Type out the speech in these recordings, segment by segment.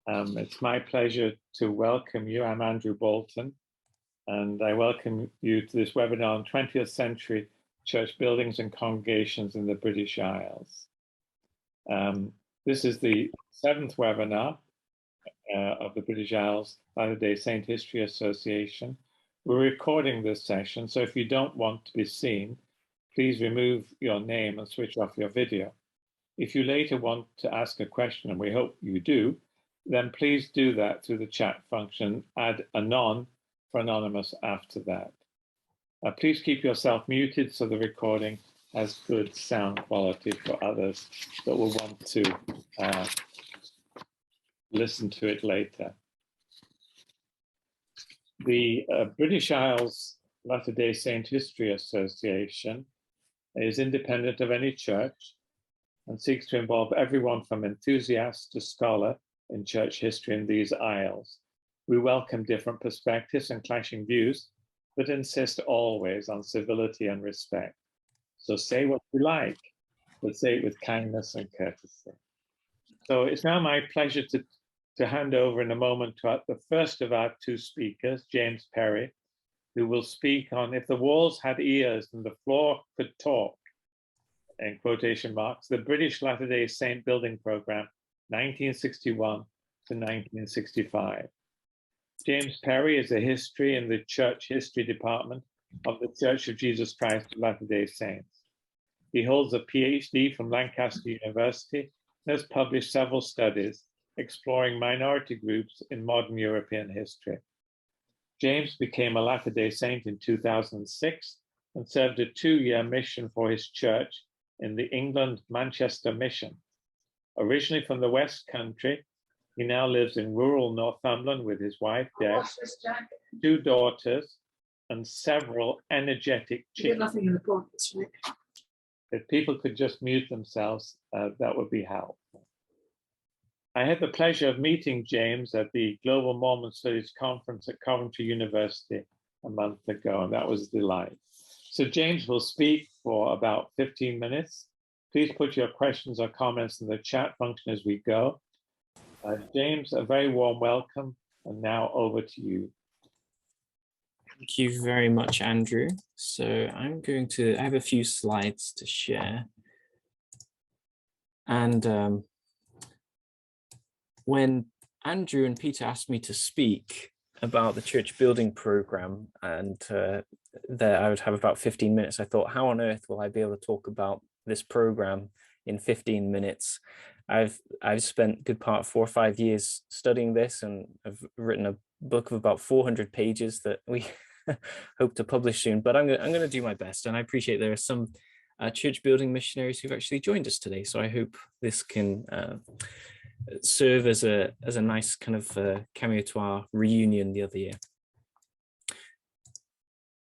It's my pleasure to welcome you. I'm Andrew Bolton, and I welcome you to this webinar on 20th century church buildings and congregations in the British Isles. This is the 7th webinar of the British Isles Latter-day Saint History Association. We're recording this session, so if you don't want to be seen, please remove your name and switch off your video. If you later want to ask a question, and we hope you do, then please do that through the chat function. Add anon for anonymous after that. Please keep yourself muted so the recording has good sound quality for others that will want to listen to it later. The British Isles Latter-day Saint History Association is independent of any church and seeks to involve everyone from enthusiast to scholar in church history in these isles. We welcome different perspectives and clashing views, but insist always on civility and respect. So say what you like, but say it with kindness and courtesy. So it's now my pleasure to hand over in a moment to the first of our two speakers, James Perry, who will speak on If the Walls Had Ears and the Floor Could Talk, in quotation marks, the British Latter-day Saint Building Program, 1961 to 1965. James Perry is a history in the Church History Department of the Church of Jesus Christ of Latter-day Saints. He holds a PhD from Lancaster University and has published several studies exploring minority groups in modern European history. James became a Latter-day Saint in 2006 and served a 2-year mission for his church in the England Manchester Mission. Originally from the West Country, he now lives in rural Northumberland with his wife, Deb, 2 daughters, and several energetic chickens. Nothing in the pockets, right? If people could just mute themselves, that would be helpful. I had the pleasure of meeting James at the Global Mormon Studies Conference at Coventry University a month ago, and that was a delight. So James will speak for about 15 minutes. Please put your questions or comments in the chat function as we go. James, a very warm welcome, and now over to you. Thank you very much, Andrew. So I have a few slides to share. And when Andrew and Peter asked me to speak about the church building program and that I would have about 15 minutes, I thought, how on earth will I be able to talk about this program in 15 minutes? I've spent a good part of 4 or 5 years studying this, and I've written a book of about 400 pages that we hope to publish soon, but I'm going to do my best. And I appreciate there are some church building missionaries who've actually joined us today. So I hope this can serve as a nice kind of cameo to our reunion the other year.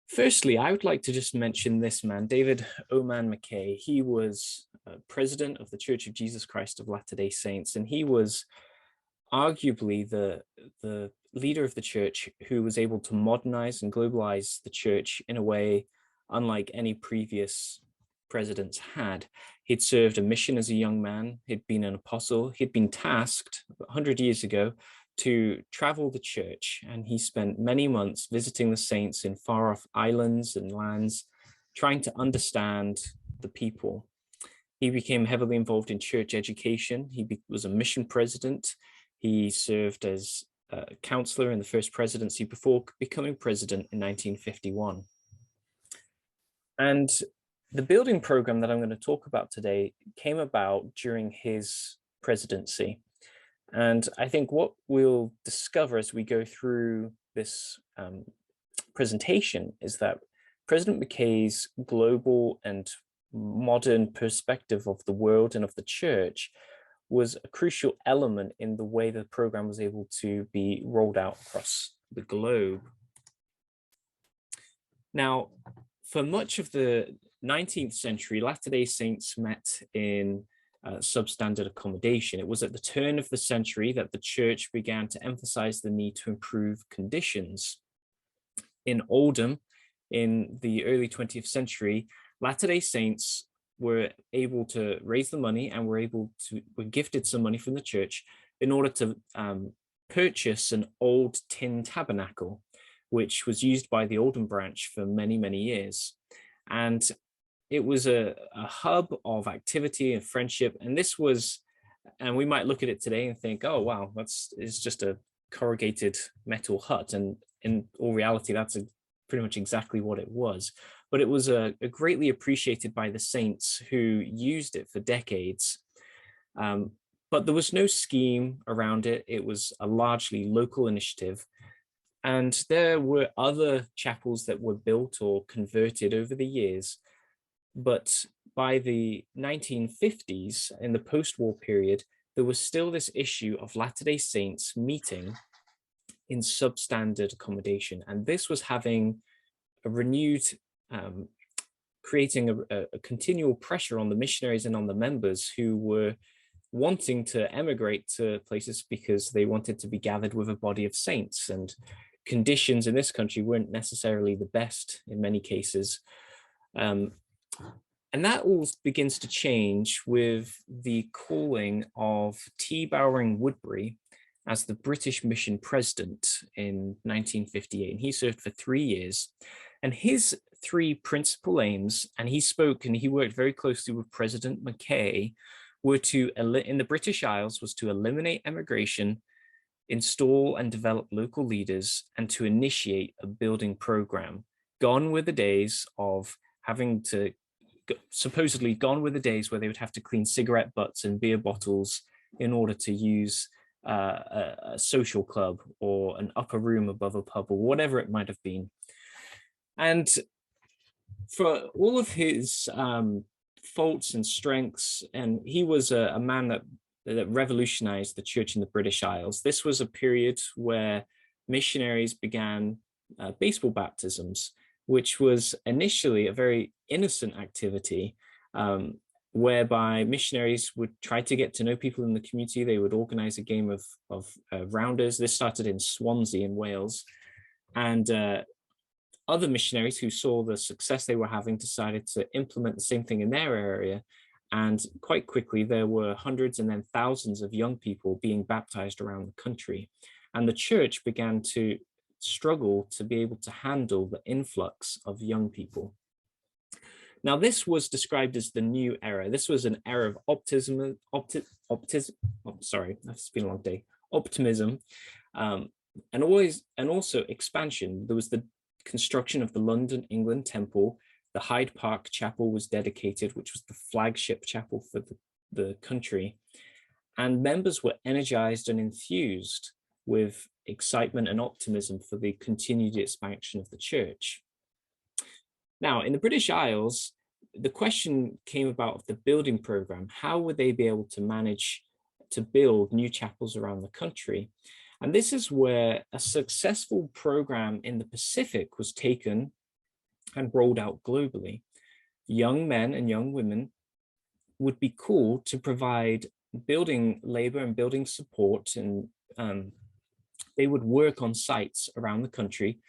Firstly, I would like to just mention this man, David Oman McKay. He was president of the Church of Jesus Christ of Latter-day Saints, and he was arguably the leader of the church who was able to modernize and globalize the church in a way unlike any previous presidents had. He'd served a mission as a young man. He'd been an apostle. He'd been tasked 100 years ago to travel the church, and he spent many months visiting the saints in far-off islands and lands, trying to understand the people. He became heavily involved in church education. He was a mission president. He served as a counselor in the first presidency before becoming president in 1951. And the building program that I'm going to talk about today came about during his presidency. And I think what we'll discover as we go through this presentation is that President McKay's global and modern perspective of the world and of the church was a crucial element in the way the program was able to be rolled out across the globe. Now, for much of the 19th century, Latter-day Saints met in substandard accommodation. It was at the turn of the century that the church began to emphasize the need to improve conditions. In Oldham, in the early 20th century, Latter-day Saints were able to raise the money and were gifted some money from the church in order to purchase an old tin tabernacle, which was used by the Oldham branch for many, many years. And it was a hub of activity and friendship. And this was, and we might look at it today and think, oh, wow, it's just a corrugated metal hut. And in all reality, that's pretty much exactly what it was. But it was greatly appreciated by the saints who used it for decades. But there was no scheme around it. It was a largely local initiative. And there were other chapels that were built or converted over the years. But by the 1950s, in the post-war period, there was still this issue of Latter-day Saints meeting in substandard accommodation. And this was having a renewed, creating a continual pressure on the missionaries and on the members who were wanting to emigrate to places because they wanted to be gathered with a body of saints, and conditions in this country weren't necessarily the best in many cases. And that all begins to change with the calling of T. Bowring Woodbury as the British mission president in 1958. And he served for 3 years. And his 3 principal aims, and he spoke and he worked very closely with President Mackay, were to, in the British Isles, was to eliminate emigration, install and develop local leaders, and to initiate a building program. Gone were the days of having to, supposedly gone were the days where they would have to clean cigarette butts and beer bottles in order to use a social club or an upper room above a pub or whatever it might have been. And for all of his faults and strengths, and he was a man that revolutionized the church in the British Isles. This was a period where missionaries began baseball baptisms, which was initially a very innocent activity, whereby missionaries would try to get to know people in the community. They would organize a game of rounders. This started in Swansea in Wales. And other missionaries who saw the success they were having decided to implement the same thing in their area. And quite quickly, there were hundreds and then thousands of young people being baptized around the country. And the church began to struggle to be able to handle the influx of young people. Now, this was described as the new era. This was an era of optimism, sorry, it's been a long day, optimism, and also expansion. There was the construction of the London, England Temple. The Hyde Park Chapel was dedicated, which was the flagship chapel for the country. And members were energized and enthused with excitement and optimism for the continued expansion of the church. Now, in the British Isles, the question came about the building program. How would they be able to manage to build new chapels around the country? And this is where a successful program in the Pacific was taken and rolled out globally. Young men and young women would be called to provide building labor and building support, and they would work on sites around the country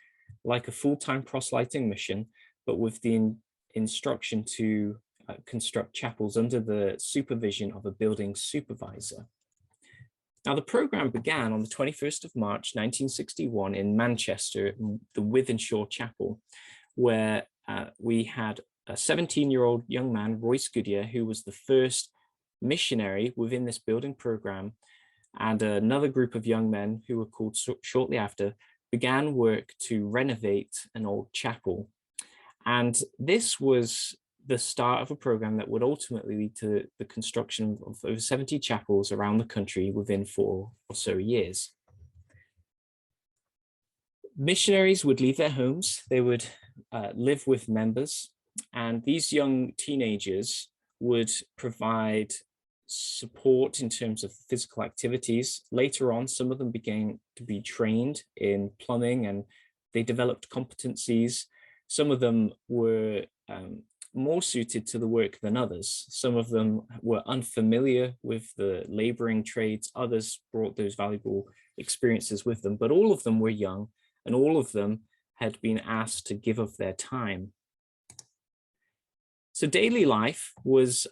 like a full-time proselyting mission, but with the instruction to construct chapels under the supervision of a building supervisor. Now, the program began on the 21st of March, 1961 in Manchester, the Wythenshawe Chapel, where we had a 17-year-old young man, Royce Goodyear, who was the first missionary within this building program, and another group of young men who were called shortly after began work to renovate an old chapel. And this was the start of a program that would ultimately lead to the construction of over 70 chapels around the country within 4 or so years. Missionaries would leave their homes, they would live with members, and these young teenagers would provide support in terms of physical activities. Later on, some of them began to be trained in plumbing and they developed competencies. Some of them were more suited to the work than others. Some of them were unfamiliar with the laboring trades. Others brought those valuable experiences with them, but all of them were young and all of them had been asked to give of their time. So daily life was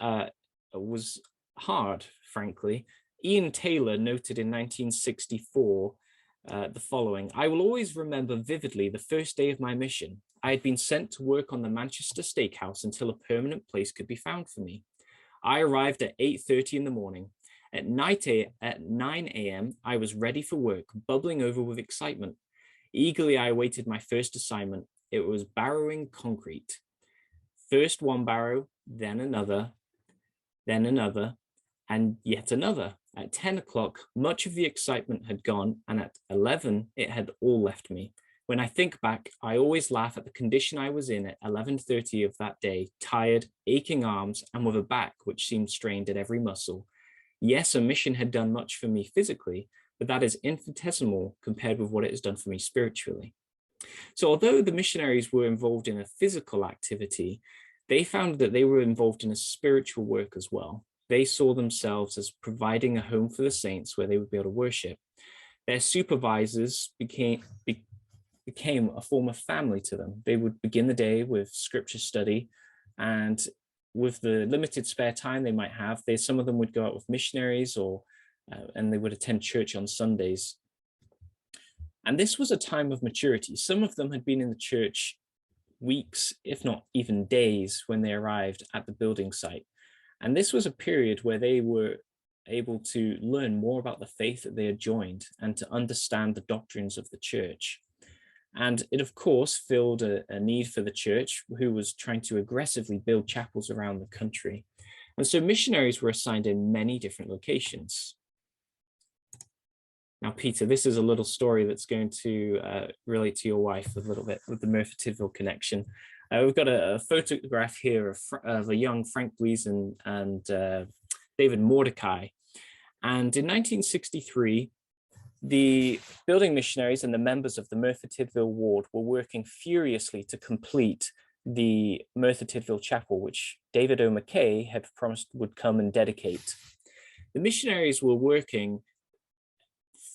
hard, frankly. Ian Taylor noted in 1964 the following: "I will always remember vividly the first day of my mission. I had been sent to work on the Manchester Steakhouse until a permanent place could be found for me. I arrived at 8:30 in the morning. At 9 a.m., I was ready for work, bubbling over with excitement. Eagerly, I awaited my first assignment. It was barrowing concrete. First one barrow, then another, and yet another. At 10 o'clock, much of the excitement had gone, and at 11, it had all left me. When I think back, I always laugh at the condition I was in at 11:30 of that day, tired, aching arms, and with a back which seemed strained at every muscle. Yes, a mission had done much for me physically, but that is infinitesimal compared with what it has done for me spiritually." So although the missionaries were involved in a physical activity, they found that they were involved in a spiritual work as well. They saw themselves as providing a home for the saints where they would be able to worship. Their supervisors became a form of family to them. They would begin the day with scripture study, and with the limited spare time they might have, some of them would go out with missionaries, and they would attend church on Sundays. And this was a time of maturity. Some of them had been in the church weeks, if not even days, when they arrived at the building site. And this was a period where they were able to learn more about the faith that they had joined and to understand the doctrines of the church. And it, of course, filled a need for the church, who was trying to aggressively build chapels around the country. And so missionaries were assigned in many different locations. Now, Peter, this is a little story that's going to relate to your wife a little bit with the Merthyr Tydfil connection. We've got a photograph here of a young Frank Blees and David Mordecai. And in 1963, the building missionaries and the members of the Merthyr Tydfil ward were working furiously to complete the Merthyr Tydfil chapel, which David O. McKay had promised would come and dedicate. The missionaries were working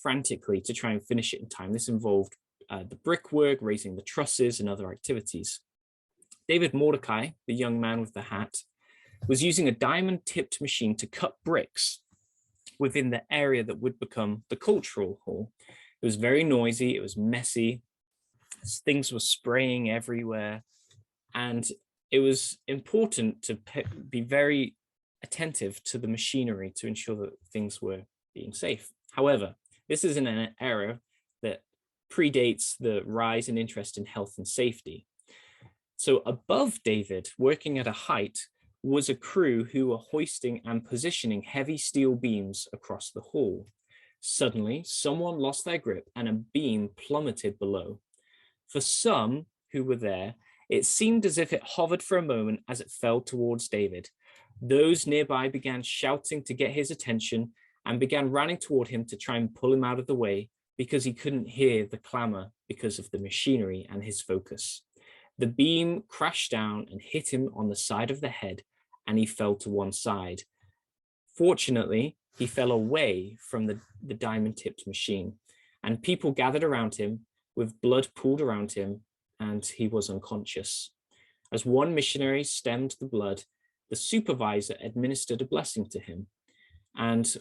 frantically to try and finish it in time. This involved the brickwork, raising the trusses, and other activities. David Mordecai, the young man with the hat, was using a diamond-tipped machine to cut bricks within the area that would become the cultural hall. It was very noisy, it was messy, things were spraying everywhere, and it was important to be very attentive to the machinery to ensure that things were being safe. However, this is in an era that predates the rise in interest in health and safety. So above David, working at a height, was a crew who were hoisting and positioning heavy steel beams across the hall. Suddenly, someone lost their grip and a beam plummeted below. For some who were there, it seemed as if it hovered for a moment as it fell towards David. Those nearby began shouting to get his attention and began running toward him to try and pull him out of the way, because he couldn't hear the clamor because of the machinery and his focus. The beam crashed down and hit him on the side of the head, and he fell to one side. Fortunately, he fell away from the diamond-tipped machine, and people gathered around him with blood pooled around him, and he was unconscious. As one missionary stemmed the blood, the supervisor administered a blessing to him. And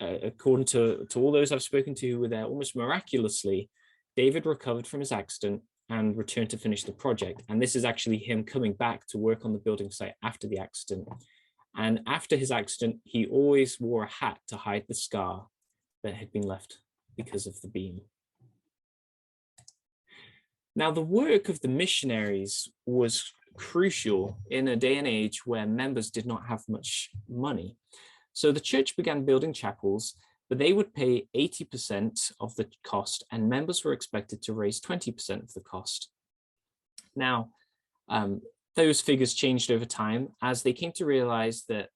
according to all those I've spoken to who were there, almost miraculously, David recovered from his accident and returned to finish the project. And this is actually him coming back to work on the building site after the accident. And after his accident, he always wore a hat to hide the scar that had been left because of the beam. Now, the work of the missionaries was crucial in a day and age where members did not have much money. So the church began building chapels, but they would pay 80% of the cost, and members were expected to raise 20% of the cost. Now, those figures changed over time as they came to realize that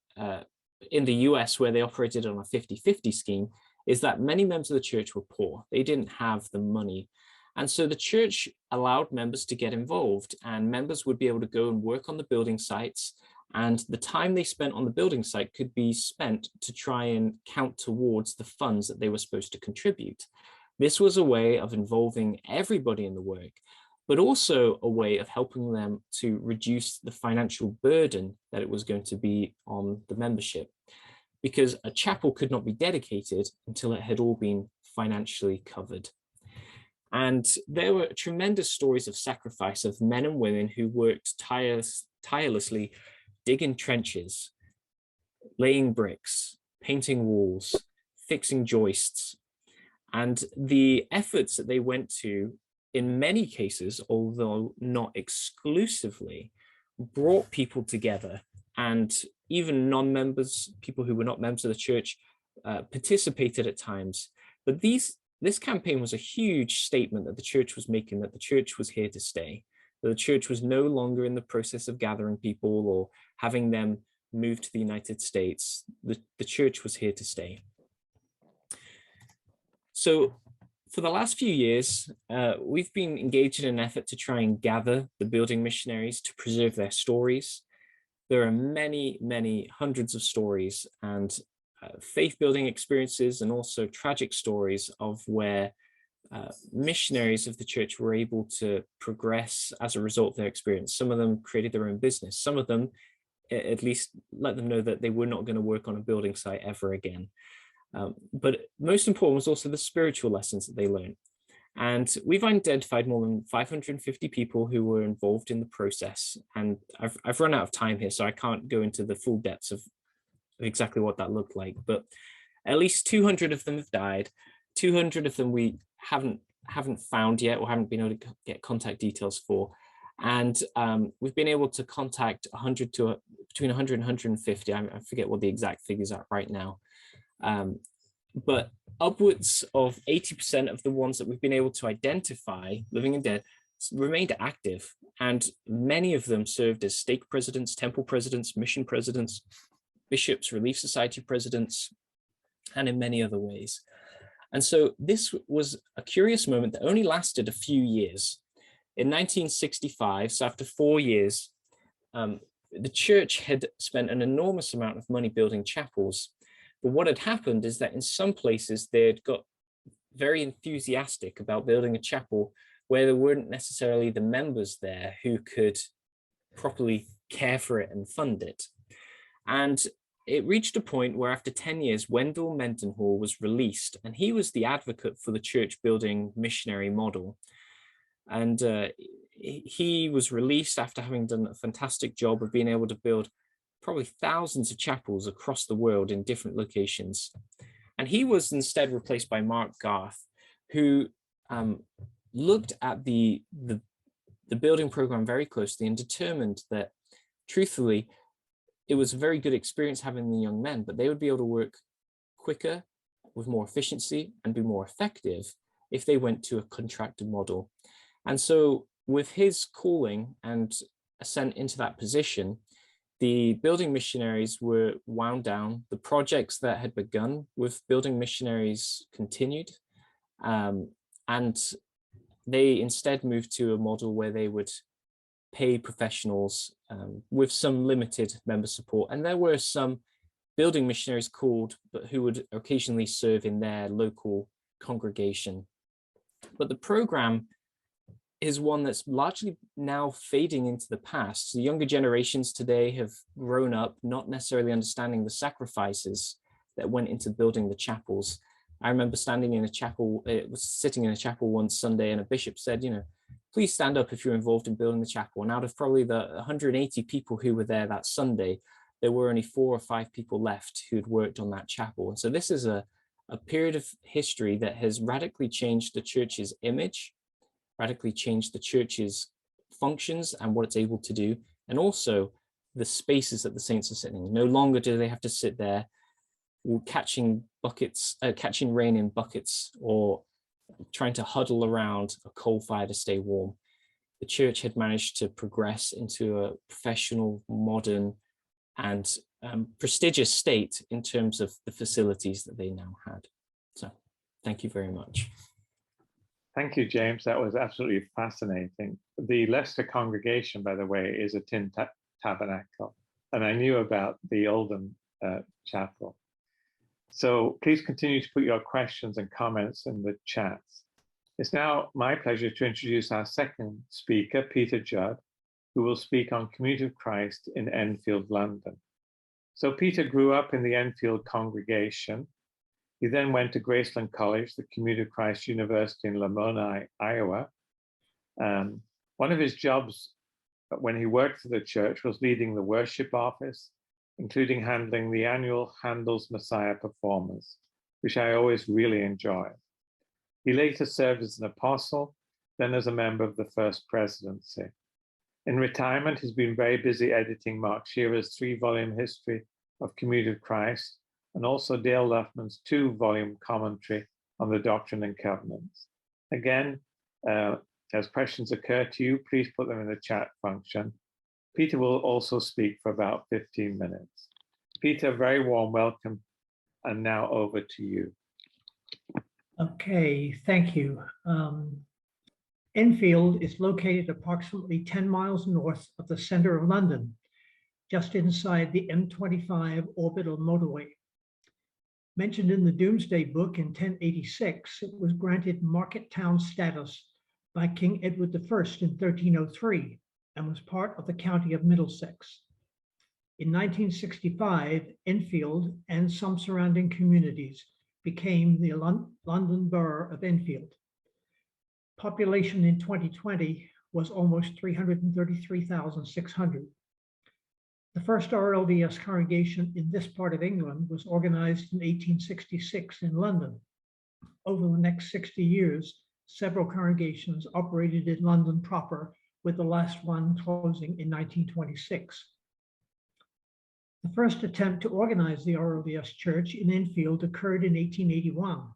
in the US, where they operated on a 50-50 scheme, is that many members of the church were poor. They didn't have the money. And so the church allowed members to get involved, and members would be able to go and work on the building sites. And the time they spent on the building site could be spent to try and count towards the funds that they were supposed to contribute. This was a way of involving everybody in the work, but also a way of helping them to reduce the financial burden that it was going to be on the membership. because a chapel could not be dedicated until it had all been financially covered. And there were tremendous stories of sacrifice of men and women who worked tirelessly digging trenches, laying bricks, painting walls, fixing joists. And the efforts that they went to, in many cases, although not exclusively, brought people together. And even non-members, people who were not members of the church, participated at times. But this campaign was a huge statement that the church was making, that the church was here to stay, that the church was no longer in the process of gathering people or having them move to the United States. The church was here to stay. So for the last few years, we've been engaged in an effort to try and gather the building missionaries to preserve their stories. There are many, many hundreds of stories and faith-building experiences and also tragic stories of where missionaries of the church were able to progress as a result of their experience. Some of them created their own business. Some of them at least let them know that they were not going to work on a building site ever again. But most important was also the spiritual lessons that they learned. And we've identified more than 550 people who were involved in the process. And I've run out of time here, so I can't go into the full depths of exactly what that looked like. But at least 200 of them have died. 200 of them we haven't found yet or haven't been able to get contact details for. And we've been able to contact between 100 and 150. I forget what the exact figures are right now. But upwards of 80% of the ones that we've been able to identify, living and dead, remained active. And many of them served as stake presidents, temple presidents, mission presidents, bishops, Relief Society presidents, and in many other ways. And so this was a curious moment that only lasted a few years. In 1965, so after 4 years, the church had spent an enormous amount of money building chapels. But what had happened is that in some places they had got very enthusiastic about building a chapel where there weren't necessarily the members there who could properly care for it and fund it. And it reached a point where after 10 years, Wendell Mendenhall was released, and he was the advocate for the church building missionary model. And he was released after having done a fantastic job of being able to build probably thousands of chapels across the world in different locations. And he was instead replaced by Mark Garth, who looked at the building program very closely and determined that, truthfully, it was a very good experience having the young men, but they would be able to work quicker, with more efficiency, and be more effective if they went to a contracted model. And so with his calling and ascent into that position, the building missionaries were wound down. The projects that had begun with building missionaries continued. And they instead moved to a model where they would pay professionals with some limited member support. And there were some building missionaries called, but who would occasionally serve in their local congregation. But the program is one that's largely now fading into the past. The younger generations today have grown up not necessarily understanding the sacrifices that went into building the chapels. I remember standing in a chapel, sitting in a chapel one Sunday, and a bishop said, please stand up if you're involved in building the chapel. And out of probably the 180 people who were there that Sunday, there were only 4 or 5 people left who'd worked on that chapel. And so this is a period of history that has radically changed the church's image, radically changed the church's functions and what it's able to do, and also the spaces that the saints are sitting in. No longer do they have to sit there catching rain in buckets or trying to huddle around a coal fire to stay warm. The church had managed to progress into a professional, modern, and prestigious state in terms of the facilities that they now had. So thank you very much. Thank you, James. That was absolutely fascinating. The Leicester congregation, by the way, is a tin tabernacle, and I knew about the Oldham chapel. So please continue to put your questions and comments in the chats. It's now my pleasure to introduce our second speaker, Peter Judd, who will speak on Community of Christ in Enfield, London. So Peter grew up in the Enfield congregation. He then went to Graceland College, the Community of Christ University in Lamoni, Iowa. One of his jobs when he worked for the church was leading the worship office, including handling the annual Handel's Messiah performance, which I always really enjoy. He later served as an apostle, then as a member of the First Presidency. In retirement, he's been very busy editing Mark Shearer's 3-volume history of Community of Christ, and also Dale Luffman's 2-volume commentary on the Doctrine and Covenants. Again, as questions occur to you, please put them in the chat function. Peter will also speak for about 15 minutes. Peter, very warm welcome, and now over to you. Okay, thank you. Enfield is located approximately 10 miles north of the center of London, just inside the M25 orbital motorway. Mentioned in the Domesday Book in 1086, it was granted market town status by King Edward I in 1303 and was part of the county of Middlesex. In 1965, Enfield and some surrounding communities became the London Borough of Enfield. Population in 2020 was almost 333,600. The first RLDS congregation in this part of England was organized in 1866 in London. Over the next 60 years, several congregations operated in London proper, with the last one closing in 1926. The first attempt to organize the RLDS Church in Enfield occurred in 1881.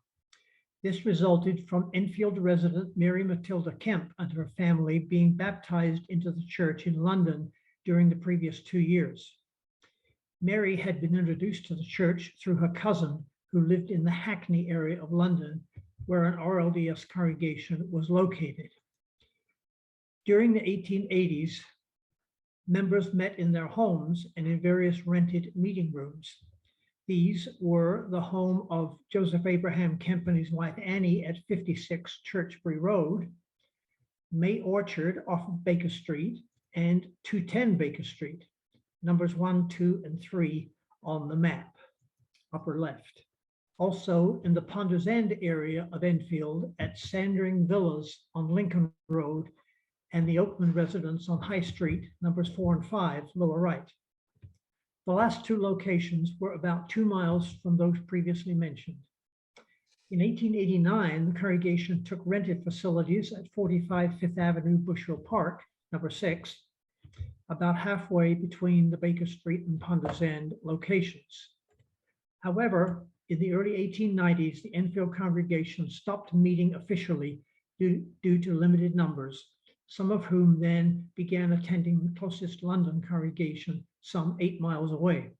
This resulted from Enfield resident Mary Matilda Kemp and her family being baptized into the church in London during the previous 2 years. Mary had been introduced to the church through her cousin, who lived in the Hackney area of London, where an RLDS congregation was located. During the 1880s, members met in their homes and in various rented meeting rooms. These were the home of Joseph Abraham Kemp and his wife Annie at 56 Churchbury Road, May Orchard off of Baker Street, and 210 Baker Street, numbers 1, 2, and 3 on the map, upper left. Also in the Ponders End area of Enfield at Sandring Villas on Lincoln Road and the Oakman residence on High Street, numbers 4 and 5, lower right. The last 2 locations were about 2 miles from those previously mentioned. In 1889, the congregation took rented facilities at 45 Fifth Avenue, Bushel Park, number 6, about halfway between the Baker Street and Ponders End locations. However, in the early 1890s, the Enfield congregation stopped meeting officially due to limited numbers, some of whom then began attending the closest London congregation, some 8 miles away.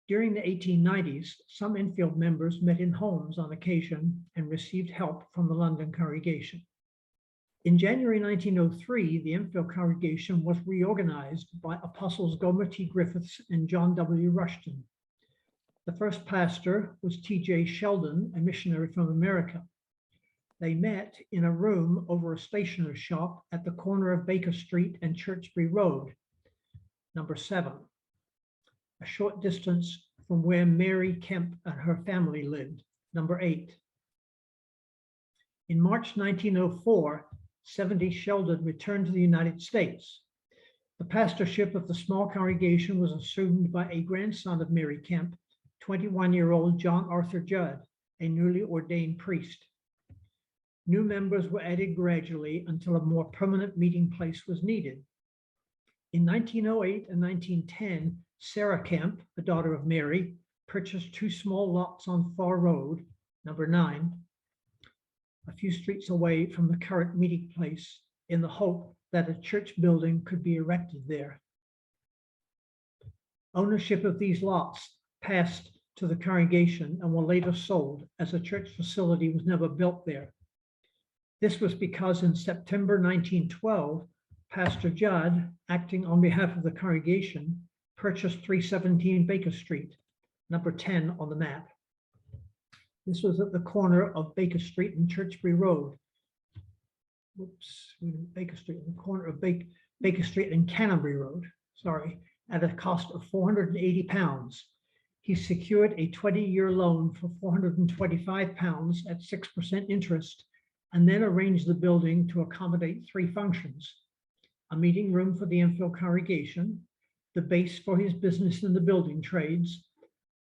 During the 1890s, some Enfield members met in homes on occasion and received help from the London congregation. In January 1903, the Enfield congregation was reorganized by Apostles Gomer T. Griffiths and John W. Rushton. The first pastor was T.J. Sheldon, a missionary from America. They met in a room over a stationer's shop at the corner of Baker Street and Churchbury Road, number 7, a short distance from where Mary Kemp and her family lived, number 8. In March 1904, 70 Sheldon returned to the United States. The pastorship of the small congregation was assumed by a grandson of Mary Kemp, 21-year-old John Arthur Judd, a newly ordained priest. New members were added gradually until a more permanent meeting place was needed. In 1908 and 1910, Sarah Kemp, the daughter of Mary, purchased 2 small lots on Far Road, number 9, a few streets away from the current meeting place, in the hope that a church building could be erected there. Ownership of these lots passed to the congregation and were later sold, as a church facility was never built there. This was because in September 1912, Pastor Judd, acting on behalf of the congregation, purchased 317 Baker Street, number 10 on the map. This was at the corner of Baker Street and Churchbury Road. Baker Street, the corner of Baker Street and Canterbury Road, sorry, at a cost of £480. He secured a 20-year loan for £425 at 6% interest, and then arranged the building to accommodate 3 functions: a meeting room for the infill congregation, the base for his business in the building trades,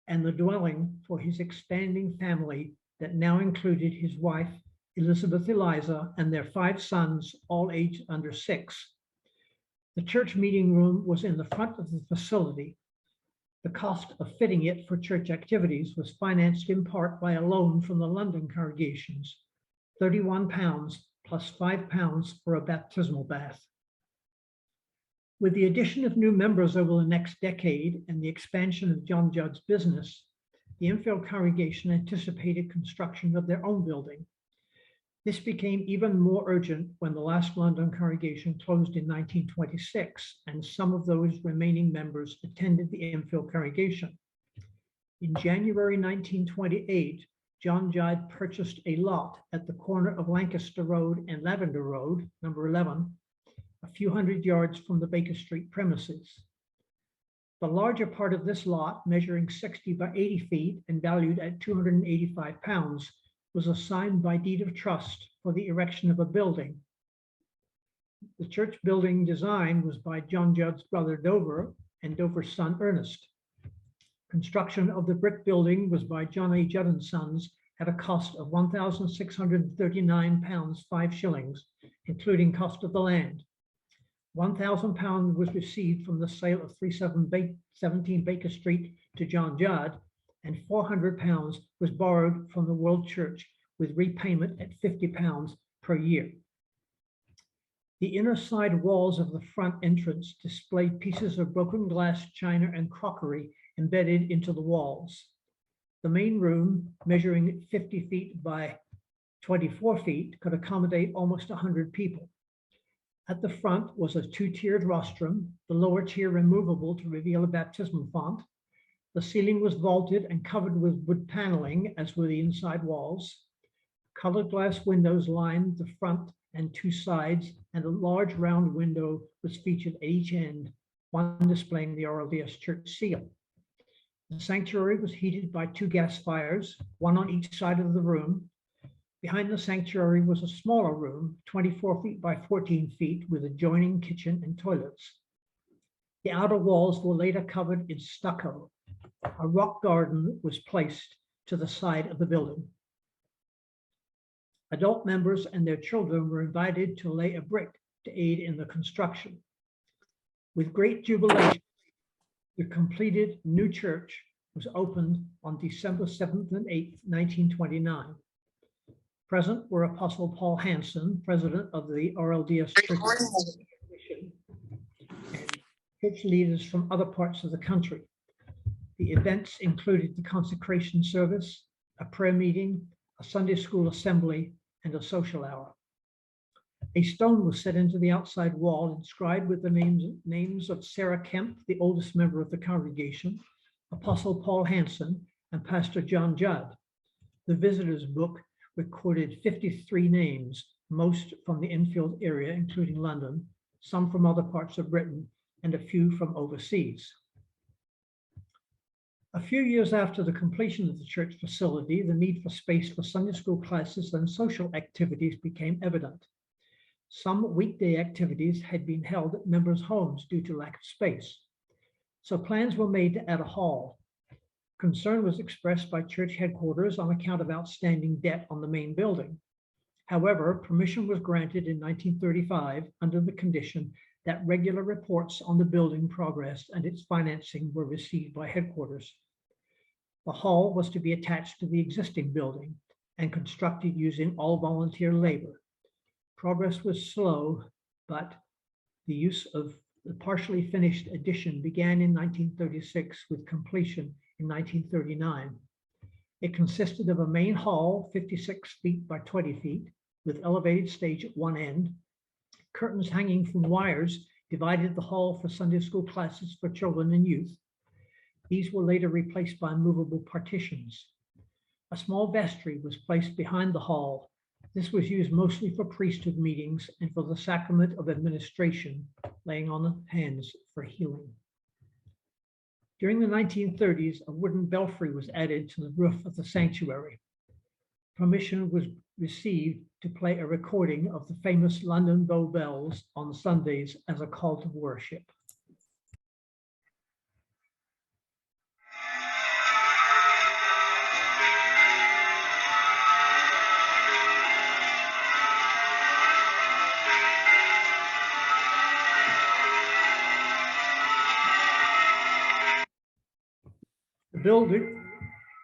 and the dwelling for his expanding family that now included his wife, Elizabeth Eliza, and their 5 sons, all aged under 6. The church meeting room was in the front of the facility. The cost of fitting it for church activities was financed in part by a loan from the London congregations, £31 plus £5 for a baptismal bath. With the addition of new members over the next decade and the expansion of John Judd's business, the infill congregation anticipated construction of their own building. This became even more urgent when the last London congregation closed in 1926, and some of those remaining members attended the infill congregation. In January 1928, John Judd purchased a lot at the corner of Lancaster Road and Lavender Road, number 11, a few hundred yards from the Baker Street premises. The larger part of this lot, measuring 60 by 80 feet and valued at £285, was assigned by deed of trust for the erection of a building. The church building design was by John Judd's brother Dover and Dover's son Ernest. Construction of the brick building was by John A. Judd and Sons at a cost of £1,639 5 shillings, including cost of the land. £1,000 was received from the sale of 317 Baker Street to John Judd, and £400 was borrowed from the World Church with repayment at £50 per year. The inner side walls of the front entrance displayed pieces of broken glass, china, and crockery embedded into the walls. The main room, measuring 50 feet by 24 feet, could accommodate almost 100 people. At the front was a 2-tiered rostrum, the lower tier removable to reveal a baptismal font. The ceiling was vaulted and covered with wood paneling, as were the inside walls. Colored glass windows lined the front and 2 sides, and a large round window was featured at each end, one displaying the RLDS church seal. The sanctuary was heated by 2 gas fires, one on each side of the room. Behind the sanctuary was a smaller room, 24 feet by 14 feet, with adjoining kitchen and toilets. The outer walls were later covered in stucco. A rock garden was placed to the side of the building. Adult members and their children were invited to lay a brick to aid in the construction. With great jubilation, the completed new church was opened on December 7th and 8th, 1929. Present were Apostle Paul Hansen, president of the RLDS Church, and church leaders from other parts of the country. The events included the consecration service, a prayer meeting, a Sunday school assembly, and a social hour. A stone was set into the outside wall inscribed with the names of Sarah Kemp, the oldest member of the congregation, Apostle Paul Hansen, and Pastor John Judd. The visitors book recorded 53 names, most from the infield area, including London, some from other parts of Britain, and a few from overseas. A few years after the completion of the church facility, the need for space for Sunday school classes and social activities became evident. Some weekday activities had been held at members' homes due to lack of space. So plans were made to add a hall. Concern was expressed by church headquarters on account of outstanding debt on the main building. However, permission was granted in 1935 under the condition that regular reports on the building progress and its financing were received by headquarters. The hall was to be attached to the existing building and constructed using all volunteer labor. Progress was slow, but the use of the partially finished addition began in 1936 with completion in 1939. It consisted of a main hall, 56 feet by 20 feet, with elevated stage at one end. Curtains hanging from wires divided the hall for Sunday school classes for children and youth. These were later replaced by movable partitions. A small vestry was placed behind the hall. This was used mostly for priesthood meetings and for the sacrament of administration, laying on the hands for healing. During the 1930s, a wooden belfry was added to the roof of the sanctuary. Permission was received to play a recording of the famous London Bow Bells on Sundays as a call to worship.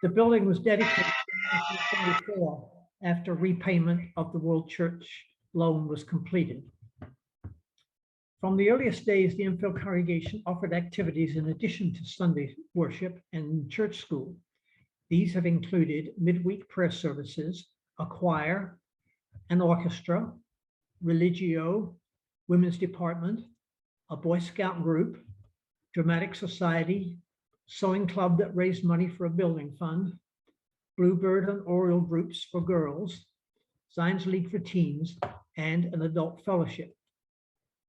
The building was dedicated in 1924 after repayment of the World Church loan was completed. From the earliest days, the infield congregation offered activities in addition to Sunday worship and church school. These have included midweek prayer services, a choir, an orchestra, religio, women's department, a Boy Scout group, dramatic society, sewing club that raised money for a building fund, Bluebird and Oriole groups for girls, Zion's League for teens, and an adult fellowship.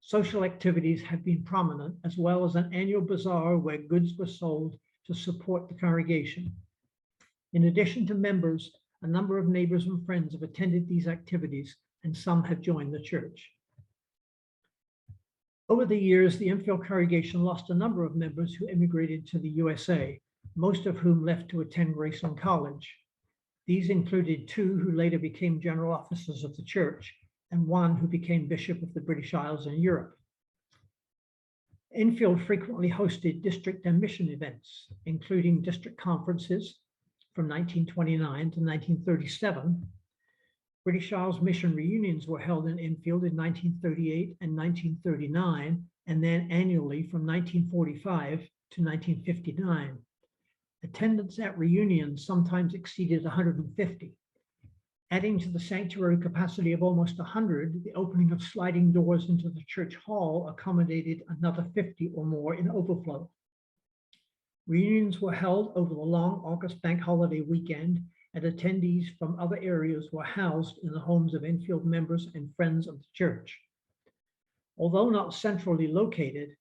Social activities have been prominent, as well as an annual bazaar where goods were sold to support the congregation. In addition to members, a number of neighbors and friends have attended these activities, and some have joined the church. Over the years, the infield congregation lost a number of members who immigrated to the USA, most of whom left to attend Graceland College. These included 2 who later became general officers of the church, and 1 who became Bishop of the British Isles in Europe. Infield frequently hosted district and mission events, including district conferences from 1929 to 1937. British Isles mission reunions were held in Infield in 1938 and 1939, and then annually from 1945 to 1959. Attendance at reunions sometimes exceeded 150. Adding to the sanctuary capacity of almost 100, the opening of sliding doors into the church hall accommodated another 50 or more in overflow. Reunions were held over the long August bank holiday weekend, and attendees from other areas were housed in the homes of infield members and friends of the church. Although not centrally located,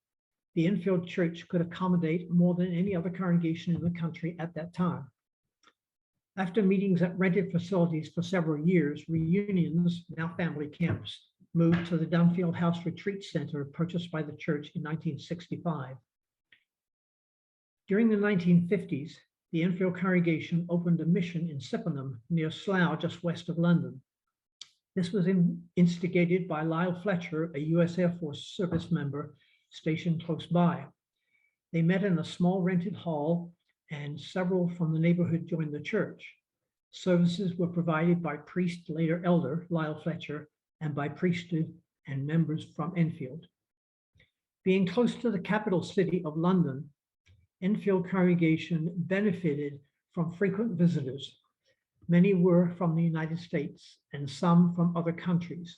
the infield church could accommodate more than any other congregation in the country at that time. After meetings at rented facilities for several years, reunions, now family camps, moved to the Dunfield House Retreat Center purchased by the church in 1965. During the 1950s, the infield congregation opened a mission in Sippenham near Slough, just west of London. This was instigated by Lyle Fletcher, a U.S. Air Force service member stationed close by. They met in a small rented hall, and several from the neighborhood joined the church. Services were provided by priest, later elder, Lyle Fletcher, and by priesthood and members from Enfield. Being close to the capital city of London, Enfield congregation benefited from frequent visitors. Many were from the United States and some from other countries.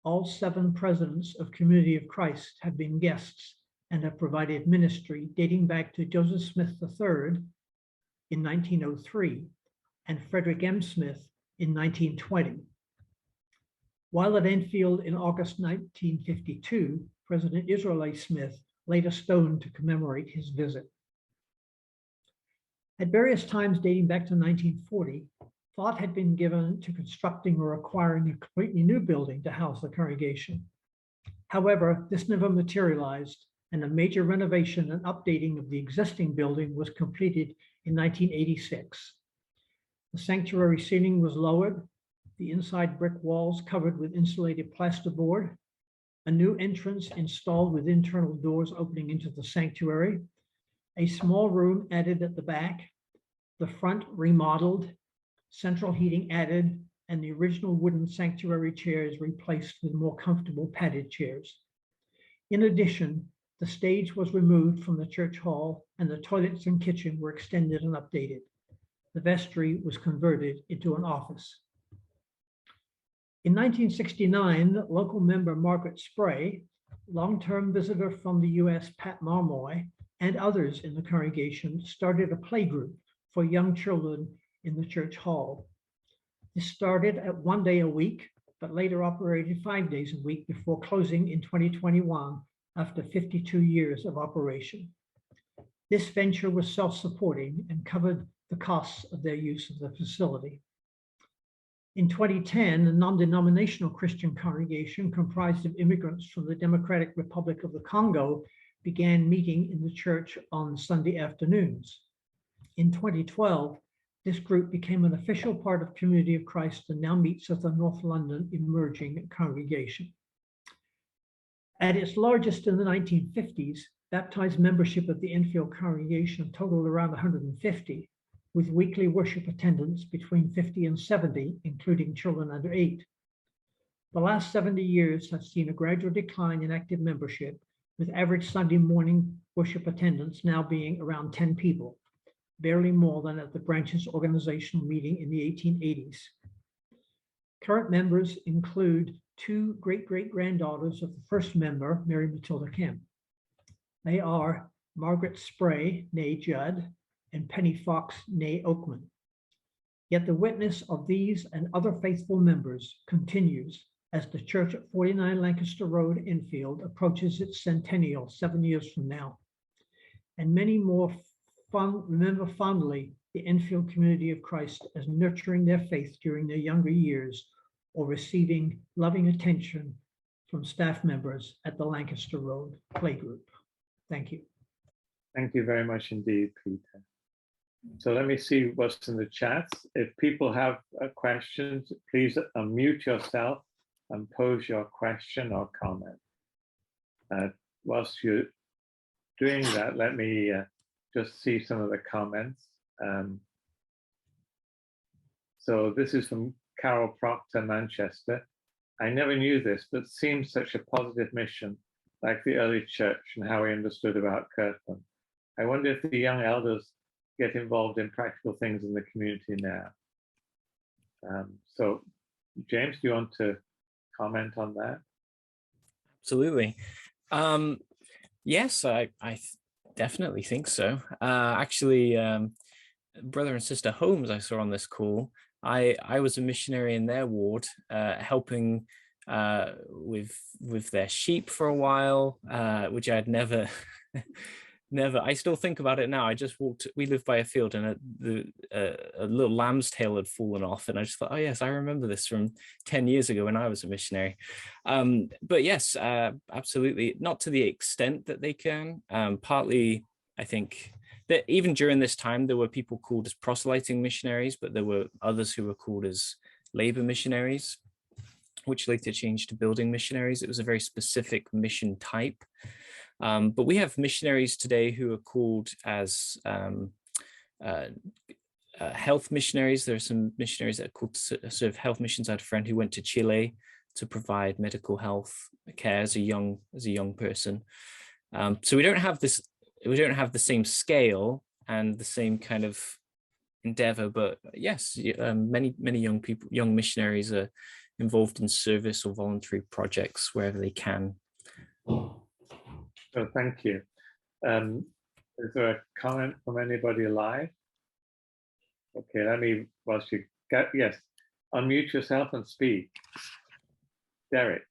All 7 presidents of Community of Christ have been guests and have provided ministry dating back to Joseph Smith III in 1903 and Frederick M. Smith in 1920. While at Enfield in August 1952, President Israel A. Smith laid a stone to commemorate his visit. At various times dating back to 1940, thought had been given to constructing or acquiring a completely new building to house the congregation. However, this never materialized, and a major renovation and updating of the existing building was completed in 1986. The sanctuary ceiling was lowered, the inside brick walls covered with insulated plasterboard, a new entrance installed with internal doors opening into the sanctuary, a small room added at the back, the front remodeled, central heating added, and the original wooden sanctuary chairs replaced with more comfortable padded chairs. In addition, the stage was removed from the church hall, and the toilets and kitchen were extended and updated. The vestry was converted into an office. In 1969, local member Margaret Spray, long-term visitor from the US Pat Marmoy, and others in the congregation started a playgroup for young children in the church hall. This started at 1 day a week, but later operated 5 days a week before closing in 2021 after 52 years of operation. This venture was self-supporting and covered the costs of their use of the facility. In 2010, the Non-Denominational Christian congregation, comprised of immigrants from the Democratic Republic of the Congo, began meeting in the church on Sunday afternoons. In 2012, this group became an official part of Community of Christ and now meets at the North London Emerging Congregation. At its largest in the 1950s, baptized membership of the Enfield congregation totaled around 150, with weekly worship attendance between 50 and 70, including children under 8. The last 70 years have seen a gradual decline in active membership, with average Sunday morning worship attendance now being around 10 people, barely more than at the branch's organizational meeting in the 1880s. Current members include 2 great-great-granddaughters of the first member, Mary Matilda Kemp. They are Margaret Spray, née Judd, and Penny Fox, née Oakman. Yet the witness of these and other faithful members continues as the church at 49 Lancaster Road, Enfield, approaches its centennial 7 years from now. And many more remember fondly the Enfield Community of Christ as nurturing their faith during their younger years or receiving loving attention from staff members at the Lancaster Road Playgroup. Thank you. Thank you very much indeed, Peter. So let me see what's in the chats. If people have questions, please unmute yourself and pose your question or comment. Whilst you're doing that, let me just see some of the comments. So this is from Carol Proctor, Manchester. I never knew this, but seems such a positive mission, like the early church and how we understood about Kirtland. I wonder if the young elders get involved in practical things in the community now. So James, do you want to comment on that? Absolutely. Yes, I definitely think so. Actually, brother and sister Holmes I saw on this call, I was a missionary in their ward, helping with their sheep for a while, which I had never I still think about it now. I just walked, we lived by a field and a little lamb's tail had fallen off, and I just thought, oh yes, I remember this from 10 years ago when I was a missionary. But yes, absolutely, not to the extent that they can. Partly, I think that even during this time, there were people called as proselyting missionaries, but there were others who were called as labor missionaries, which later changed to building missionaries. It was a very specific mission type. But we have missionaries today who are called as health missionaries. There are some missionaries that are called sort of health missions. I had a friend who went to Chile to provide medical health care as a young person. So we don't have the same scale and the same kind of endeavor, but yes, many young missionaries are involved in service or voluntary projects wherever they can. Oh, thank you. Is there a comment from anybody live? Okay, let me, whilst you get, yes, unmute yourself and speak. Derek.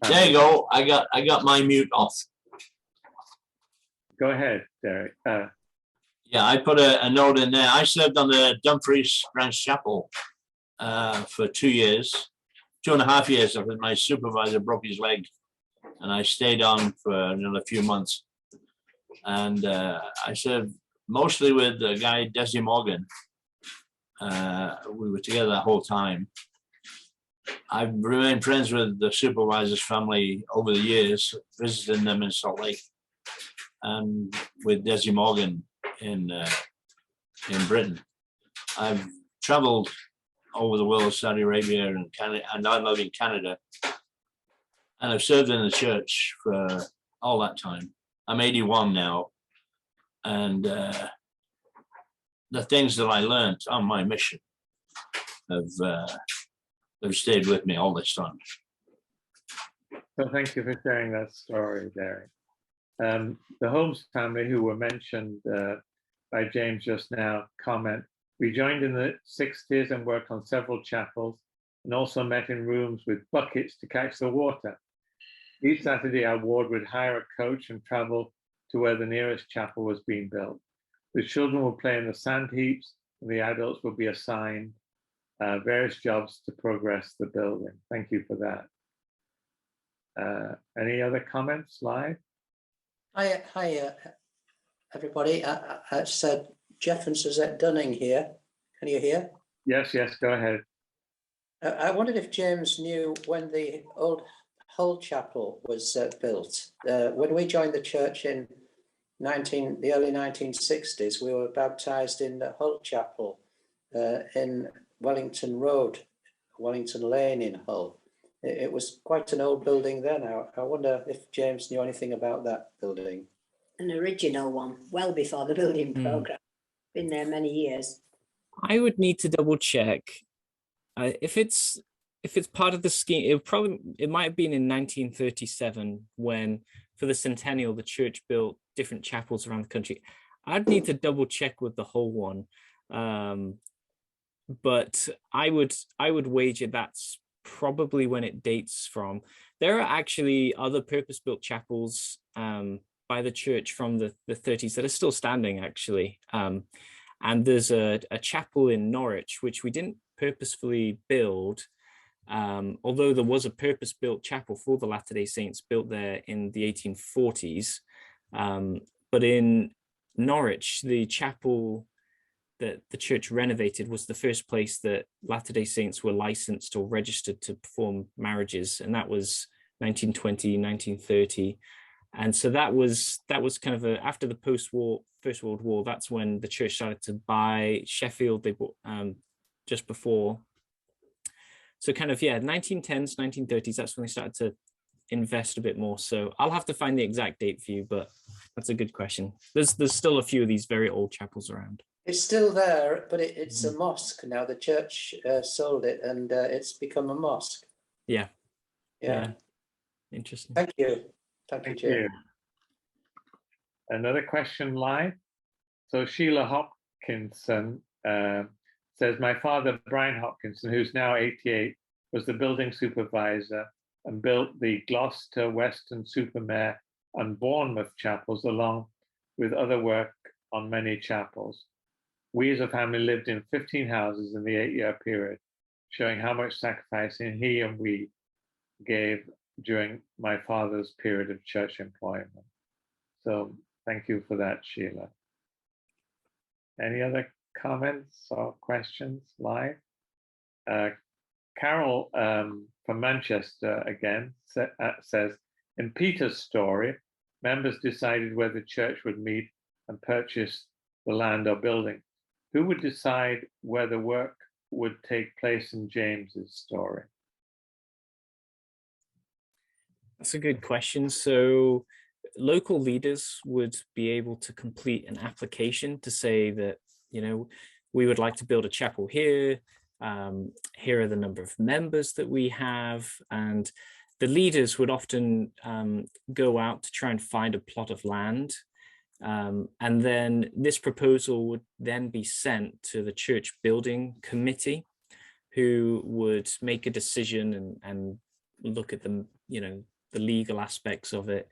There you go. I got my mute off. Go ahead, Derek. Yeah, I put a note in there. I served on the Dumfries Branch Chapel for 2 years, 2.5 years. I think my supervisor broke his leg, and I stayed on for another few months. And I served mostly with the guy, Desi Morgan. We were together that whole time. I've remained friends with the supervisor's family over the years, visiting them in Salt Lake, and with Desi Morgan in Britain. I've traveled over the world, Saudi Arabia and Canada, and I live in Canada. And I've served in the church for all that time. I'm 81 now. And the things that I learned on my mission have stayed with me all this time. So thank you for sharing that story, Derek. The Holmes family, who were mentioned by James just now, comment, we joined in the 60s and worked on several chapels and also met in rooms with buckets to catch the water. Each Saturday, our ward would hire a coach and travel to where the nearest chapel was being built. The children would play in the sand heaps, and the adults would be assigned various jobs to progress the building. Thank you for that. Any other comments live? Hi, everybody. It's Jeff and Suzette Dunning here. Can you hear? Yes, go ahead. I wondered if James knew when the old Hull Chapel was built. When we joined the church in the early 1960s, we were baptized in the Hull Chapel in Wellington Road, Wellington Lane in Hull. It was quite an old building then. I wonder if James knew anything about that building. An original one, well before the building program. Been there many years. I would need to double check. If it's part of the scheme, it might have been in 1937 when, for the centennial, the church built different chapels around the country. I'd need to double check with the whole one, but I would wager that's probably when it dates from. There are actually other purpose-built chapels by the church from the 30s that are still standing, actually. And there's a chapel in Norwich, which we didn't purposefully build, although there was a purpose-built chapel for the Latter-day Saints built there in the 1840s. But in Norwich, the chapel that the church renovated was the first place that Latter-day Saints were licensed or registered to perform marriages, and that was 1920, 1930. And so that was kind of after the First World War. That's when the church started to buy Sheffield. They bought just before. So kind of 1910s, 1930s. That's when they started to invest a bit more. So I'll have to find the exact date for you, but that's a good question. There's still a few of these very old chapels around. It's still there, but it's a mosque now. The church sold it, and it's become a mosque. Yeah. Interesting. Thank you. Thank you. Another question live. So Sheila Hopkinson says, my father, Brian Hopkinson, who's now 88, was the building supervisor and built the Gloucester, Weston-super-Mare and Bournemouth chapels, along with other work on many chapels. We as a family lived in 15 houses in the 8-year period, showing how much sacrificing he and we gave during my father's period of church employment. So thank you for that, Sheila. Any other comments or questions live? Carol from Manchester again says, in Peter's story, members decided where the church would meet and purchase the land or building. Who would decide where the work would take place in James's story? That's a good question. So local leaders would be able to complete an application to say that, we would like to build a chapel here. Here are the number of members that we have. And the leaders would often go out to try and find a plot of land. And then this proposal would then be sent to the church building committee, who would make a decision and look at the legal aspects of it.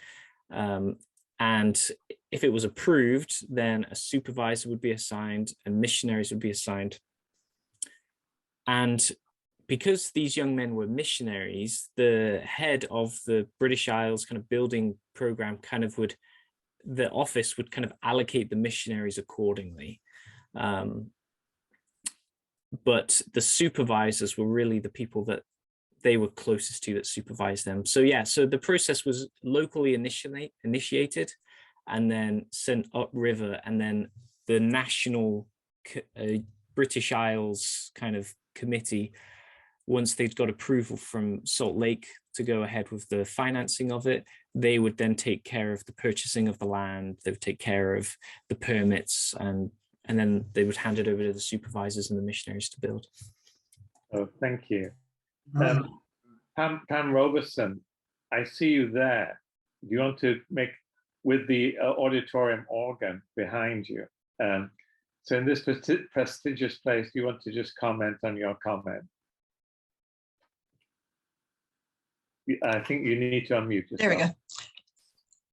And if it was approved, then a supervisor would be assigned and missionaries would be assigned. And because these young men were missionaries, the head of the British Isles kind of building program the office would kind of allocate the missionaries accordingly. But the supervisors were really the people that they were closest to that supervised them. So so the process was locally initiated and then sent upriver, and then the national British Isles kind of committee, once they'd got approval from Salt Lake to go ahead with the financing of it, they would then take care of the purchasing of the land. They would take care of the permits, and then they would hand it over to the supervisors and the missionaries to build. Oh, thank you. Pam Roberson, I see you there. Do you want to make, with the auditorium organ behind you? So in this prestigious place, do you want to just comment on your comment? I think you need to unmute yourself. There we go.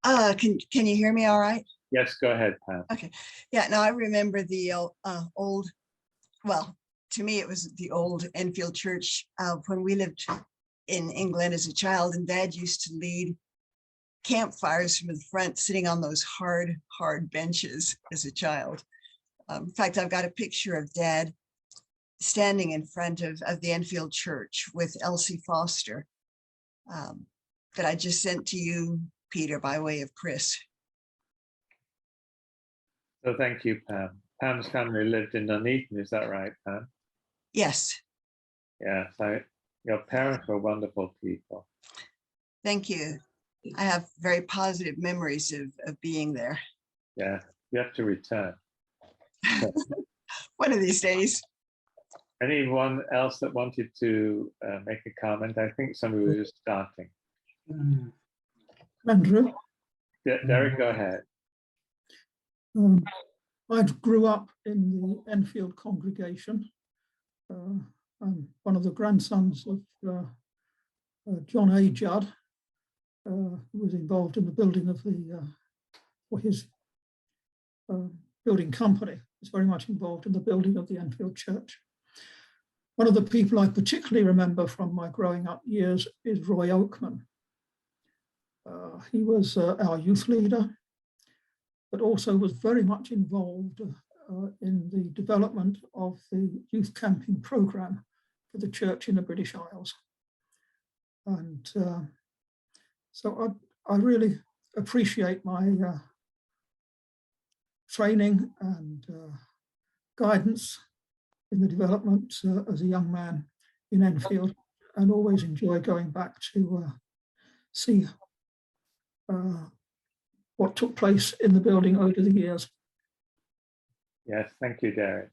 Can you hear me all right? Yes, go ahead, Pam. Okay. Yeah, no, I remember the old, well, to me, it was the old Enfield Church when we lived in England as a child, and Dad used to lead campfires from the front, sitting on those hard benches as a child. In fact, I've got a picture of Dad standing in front of the Enfield Church with Elsie Foster that I just sent to you, Peter, by way of Chris. So thank you, Pam. Pam's family lived in Nuneaton, is that right, Pam? Yes. Yes, your parents were wonderful people. Thank you. I have very positive memories of being there. Yeah, you have to return. One of these days. Anyone else that wanted to make a comment? I think somebody was starting. Andrew? Derek, go ahead. I grew up in the Enfield congregation. I'm one of the grandsons of John A. Judd, who was involved in the building of his building company, was very much involved in the building of the Enfield Church. One of the people I particularly remember from my growing up years is Roy Oakman. He was our youth leader, but also was very much involved in the development of the youth camping program for the church in the British Isles. And so I really appreciate my training and guidance in the development as a young man in Enfield, and always enjoy going back to see what took place in the building over the years. Yes, thank you, Derek.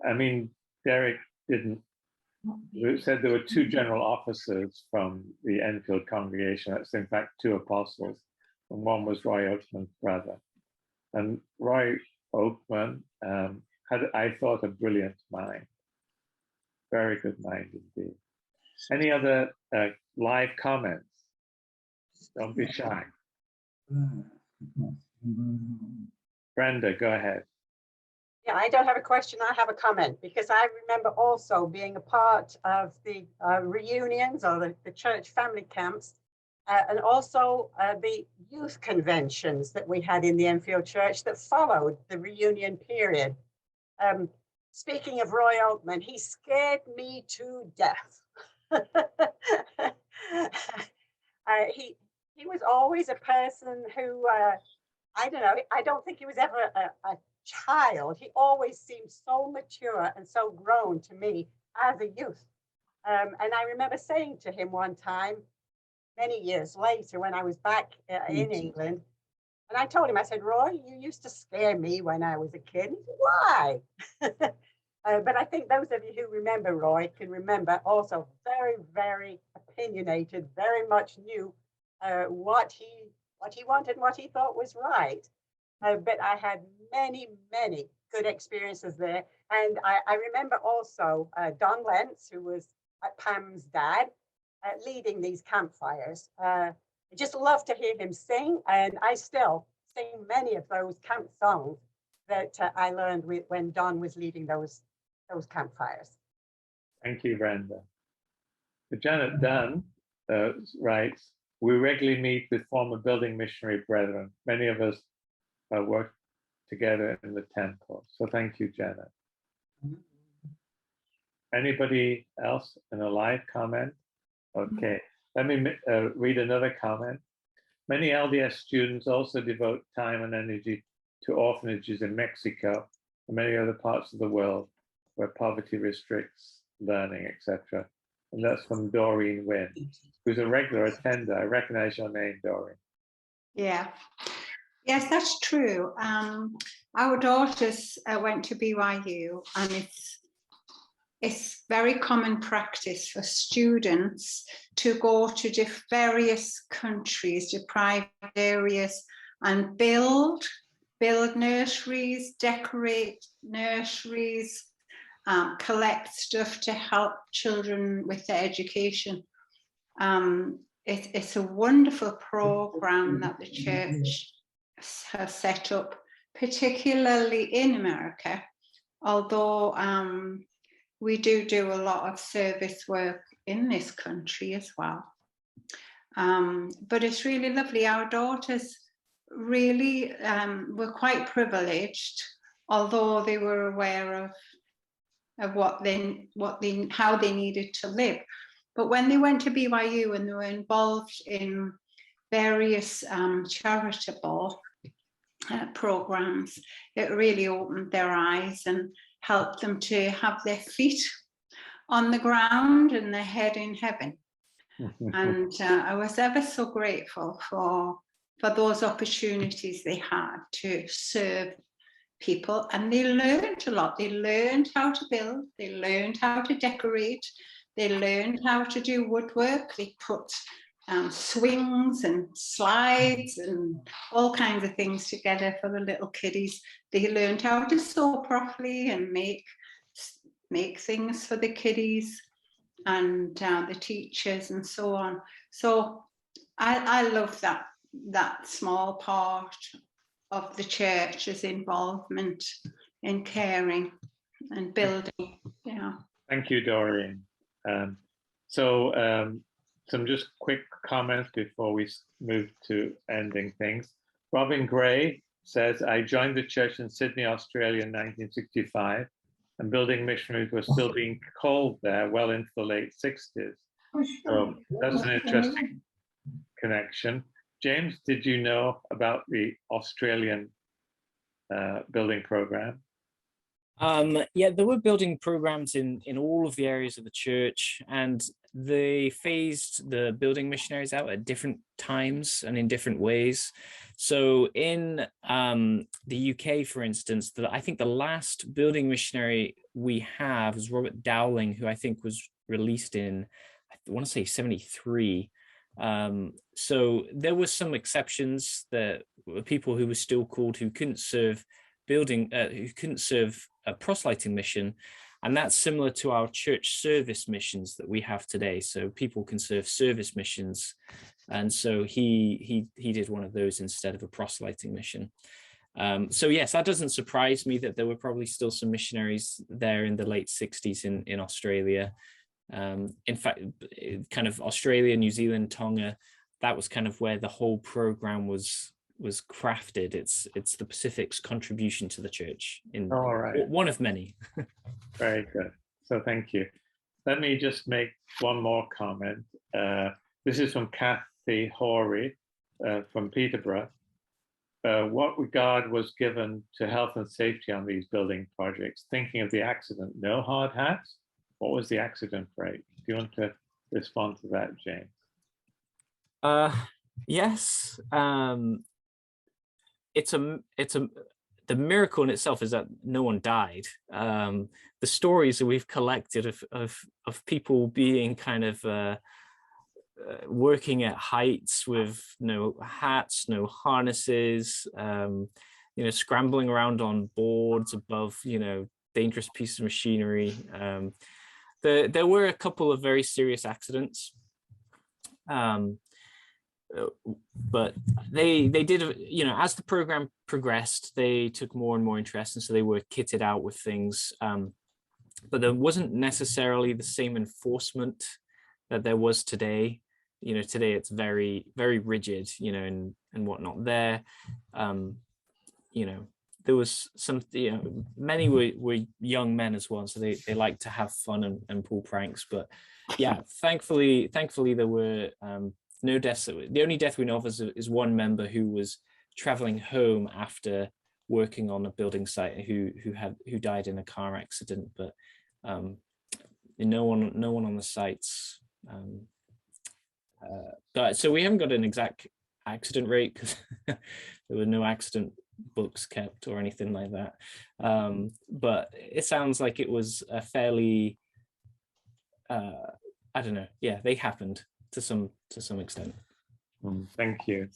I mean, Derek said there were two general officers from the Enfield congregation. That's in fact two apostles, and one was Roy Oakman's brother. And Roy Oakman had, I thought, a brilliant mind. Very good mind indeed. Any other live comments? Don't be shy. Brenda, go ahead. Yeah, I don't have a question, I have a comment, because I remember also being a part of the reunions or the church family camps, and also the youth conventions that we had in the Enfield Church that followed the reunion period. Speaking of Roy Oakman, he scared me to death. He was always a person who, I don't know, I don't think he was ever a child. He always seemed so mature and so grown to me as a youth. And I remember saying to him one time, many years later, when I was back in England, and I told him, I said, Roy, you used to scare me when I was a kid. He said, why? But I think those of you who remember Roy can remember also very, very opinionated, very much knew what he wanted and what he thought was right. But I had many, many good experiences there. And I remember also Don Lentz, who was Pam's dad, leading these campfires. I just love to hear him sing, and I still sing many of those camp songs that I learned when Don was leading those campfires. Thank you, Brenda. Janet Dunn writes, we regularly meet with former building missionary brethren. Many of us work together in the temple. So thank you, Janet. Anybody else in a live comment? Okay, let me read another comment. Many LDS students also devote time and energy to orphanages in Mexico and many other parts of the world where poverty restricts learning, etc. And that's from Doreen Wynn, who's a regular attender. I recognize your name, Doreen. Yeah. Yes, that's true. Our daughters went to BYU, and it's very common practice for students to go to various countries, deprived areas, and build nurseries, decorate nurseries, collect stuff to help children with their education. it's a wonderful program that the church has set up, particularly in America, although we do a lot of service work in this country as well. But it's really lovely. Our daughters really were quite privileged, although they were aware of how they needed to live. But when they went to BYU and they were involved in various charitable programs, it really opened their eyes and helped them to have their feet on the ground and their head in heaven. And I was ever so grateful for those opportunities they had to serve people, and they learned a lot. They learned how to build, they learned how to decorate, they learned how to do woodwork. They put swings and slides and all kinds of things together for the little kiddies. They learned how to sew properly and make things for the kiddies and the teachers and so on. So I love that small part of the church's involvement in caring and building. Yeah. Thank you, Doreen. Some just quick comments before we move to ending things. Robin Gray says, I joined the church in Sydney, Australia in 1965, and building missionaries were still being called there well into the late 60s. So that's an interesting connection. James, did you know about the Australian building program? Yeah, there were building programs in all of the areas of the church, and they phased the building missionaries out at different times and in different ways. So in the UK, for instance, I think the last building missionary we have is Robert Dowling, who I think was released in, I want to say 73. So there were some exceptions, that were people who were still called, who couldn't serve a proselyting mission, and that's similar to our church service missions that we have today. So people can serve service missions, and so he did one of those instead of a proselyting mission. So yes, that doesn't surprise me that there were probably still some missionaries there in the late 60s in Australia. In fact, kind of Australia, New Zealand, Tonga, that was kind of where the whole program was crafted. It's the Pacific's contribution to the church, in one of many. Very good. So thank you. Let me just make one more comment. This is from Kathy Horry from Peterborough. What regard was given to health and safety on these building projects? Thinking of the accident, no hard hats? What was the accident rate? Do you want to respond to that, James? Yes. The miracle in itself is that no one died. The stories that we've collected of people being kind of working at heights with no hats, no harnesses, scrambling around on boards above, dangerous pieces of machinery. There were a couple of very serious accidents. But they did, as the program progressed, they took more and more interest, and so they were kitted out with things. But there wasn't necessarily the same enforcement that there was today. Today it's very, very rigid, and whatnot. There was some, many were young men as well, so they like to have fun and pull pranks. But yeah, thankfully there were no deaths. The only death we know of is one member who was traveling home after working on a building site who died in a car accident, but no one on the sites. So we haven't got an exact accident rate because there were no accident books kept or anything like that. But it sounds like it was a fairly, I don't know. Yeah, they happened to some extent. Thank you.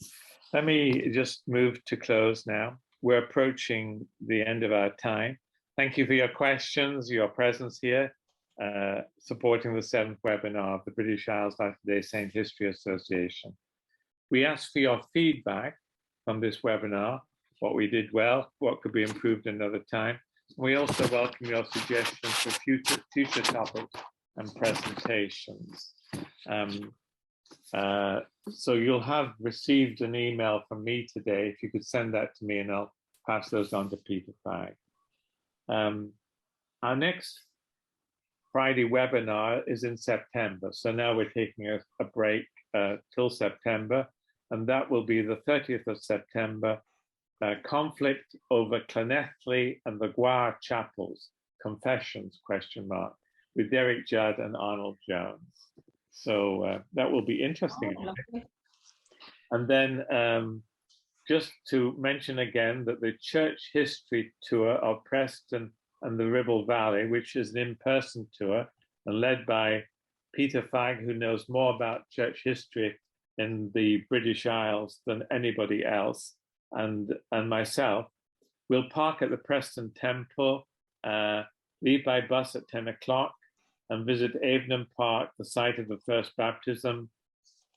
Let me just move to close now. We're approaching the end of our time. Thank you for your questions, your presence here. supporting the 7th webinar of the British Isles Latter-day Saint History Association. We ask for your feedback from this webinar, what we did well, what could be improved another time. We also welcome your suggestions for future topics and presentations. So you'll have received an email from me today. If you could send that to me, and I'll pass those on to Peter Fagg. Our next Friday webinar is in September. So now we're taking a break till September, and that will be the 30th of September, conflict over Llanelli and the Gwar chapels, confessions, ? With Derek Judd and Arnold Jones. So that will be interesting. And then just to mention again that the church history tour of Preston and the Ribble Valley, which is an in-person tour and led by Peter Fagg, who knows more about church history in the British Isles than anybody else, and myself, will park at the Preston Temple, leave by bus at 10 o'clock, and visit Avonham Park, the site of the first baptism,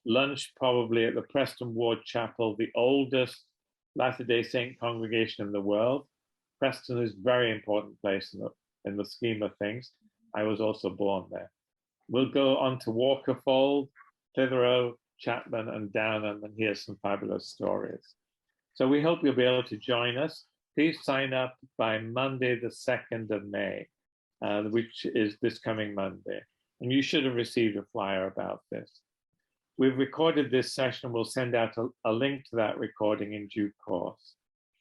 lunch probably at the Preston Ward Chapel, the oldest Latter-day Saint congregation in the world. Preston is a very important place in the scheme of things. I was also born there. We'll go on to Walkerfold, Clitheroe, Chapman, and Downham, and hear some fabulous stories. So we hope you'll be able to join us. Please sign up by Monday, the 2nd of May, which is this coming Monday. And you should have received a flyer about this. We've recorded this session. We'll send out a link to that recording in due course.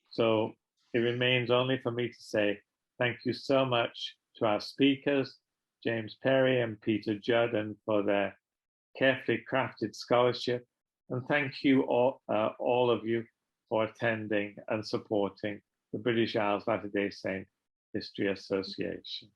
So it remains only for me to say thank you so much to our speakers, James Perry and Peter Judd, and for their carefully crafted scholarship. And thank you all of you for attending and supporting the British Isles Latter-day Saint History Association.